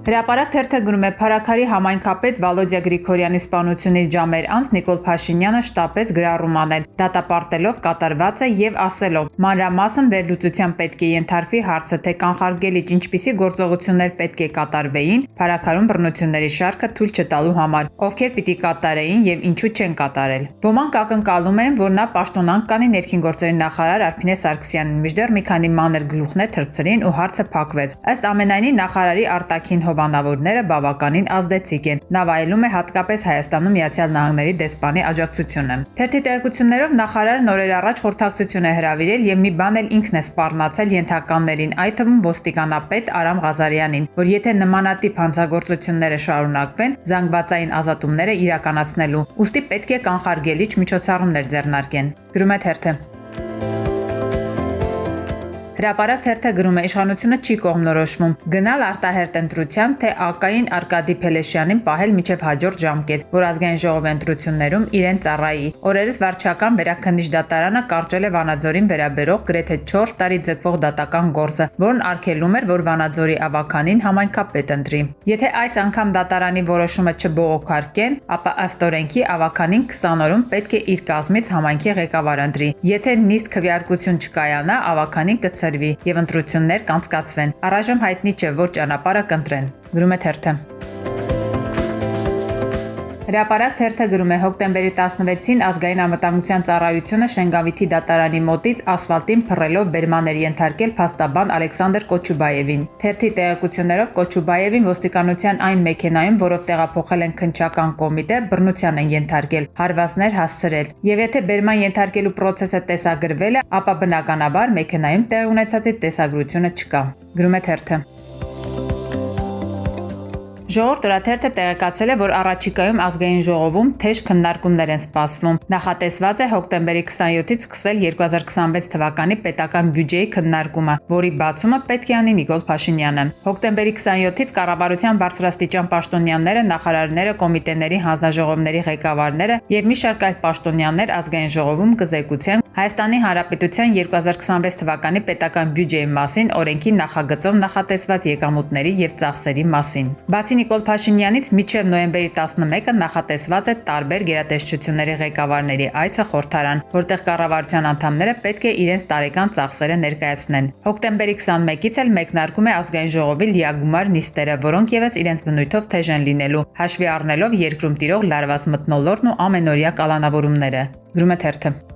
Հրապարակ թերթը գրում է Փարաքարի համայնքապետ Վալոդիա Գրիգորյանի սպանությունից ժամեր անց Նիկոլ Փաշինյանը շտապեց գրառում անել, դատապարտելով կատարվածը եւ ասելով. մանրամասն վերլուծության պետք է ենթարկվի հարցը, թե կանխարգելիչ ինչպիսի գործողություններ պետք է կատարվեին Փարաքարում բռնությունների շարքը թույլ չտալու համար, ովքեր պիտի կատարեին եւ ինչու չեն կատարել։ Ոմանք ակնկալում են, որ նա պաշտոնանկ կանի ներքին գործերի նախարար Արփինե Սարգսյանին, մինչդեռ մի քանի մանր գլուխներ թռցրին ու հարցը փակվեց։ Ըստ ամենայնի նախարարի արտաքին հովանավորները բավականին ազդեցիկ են։ Նա վայելում է հատկապես Հայաստանում ԱՄՆ դեսպանի աջակցությունը։ Թերթի տեղեկություններով նախարարն օրեր առաջ խորհրդակցություն է հրավիրել եւ մի բան էլ ինքն է սպառնացել ենթականներին, այդ թվում ոստիկանապետ Արամ Ղազարյանին, որ եթե նմանատիպ հանցագործությունները շարունակվեն, զանգվածային ազատումները իրականացնելու, ուստի պետք է կանխարգելիչ միջոցառումներ ձեռնարկեն։ Գրում է թերթը։ Հրապարակ թերթը գրում է իշխանությունը չի կողմնորոշվում գնալ արտահերտ ընտրության, թե ԱԿ-ին Արկադի Փելեշյանին պահել մինչև հաջորդ ժամկետ, որ ազգային ժողովի ընտրություններում իրեն ծառայի։ Օրերս վարչական վերաքննիչ դատարանը կարճել է Վանաձորին վերաբերող գրեթե 4 տարի ձգվող դատական գործը, որն արգելում էր, որ Վանաձորի ավականին համայնքապետ ընտրի։ Եթե այս անգամ դատարանի որոշումը չբողոքարկեն, ապա ըստ օրենքի ավականին 20 օրում պետք է իր կազմից համայնքի ղեկավար ընտրի։ Եթե նիստ քվեարկություն չկայանա, ավականին կցրվի եւ ընտրություններ կանցկացվեն։ Առայժմ հայտնի չէ, որ ճանապարհը կընտրեն։ Գրում է թերթը։ Հրապարակ թերթը գրում է հոկտեմբերի 16-ին ազգային անվտանգության ծառայությունը Շենգավիթի դատարանի մոտից ասֆալտին փռելով բերմաներ ենթարկել փաստաբան Ալեքսանդր Կոչուբաևին։ Թերթի տեղեկություններով Կոչուբաևին ոստիկանության այն մեքենայում, որով տեղափոխել են քննչական կոմիտե, բռնության են ենթարկել, հարվածներ հասցրել։ Եվ եթե բերման ենթարկելու process-ը տեսագրվել է, ապա բնականաբար մեքենայում տեղի ունեցածի տեսագրությունը չկա։ Գրում է թերթը։ Ժողովուրդ օրաթերթը տեղեկացել է, որ առաջիկայում ազգային ժողովում թեժ քննարկումներ են սպասվում։ Նախատեսված է հոկտեմբերի 27-ից սկսել 2026 թվականի պետական բյուջեի քննարկումը, որի բացումը պետք է անի Նիկոլ Փաշինյանը։ Հոկտեմբերի 27-ից կառավարության բարձրաստիճան պաշտոնյաները, նախարարները, կոմիտեների հանձնաժողովների ղեկավարները եւ մի շարք այլ պաշտոնյաներ ազգային ժողովում կզեկուցեն Հայաստանի Հանրապետության 2026 թվականի պետական բյուջեի մասին, օրենքի նախագծով նախատեսված եկամուտների եւ ծախսերի մասին։ Բացի Նիկոլ Փաշինյանից մինչև նոյեմբերի 11-ը նախատեսված է տարբեր գերատեսչությունների ղեկավարների այցը խորհրդարան, որտեղ կառավարության անդամները պետք է իրենց տարեկան ծախսերը ներկայացնեն։ Հոկտեմբերի 21-ից էլ մեկնարկում է ազգային ժողովի լիագումար նիստերը, որոնք եւս իրենց բնույթով թեժ են լինելու, հաշվի առնելով երկրում տիրող լարված մթնոլորտն ու ամենօրյա կալանավորումները։ Գրում է թերթը։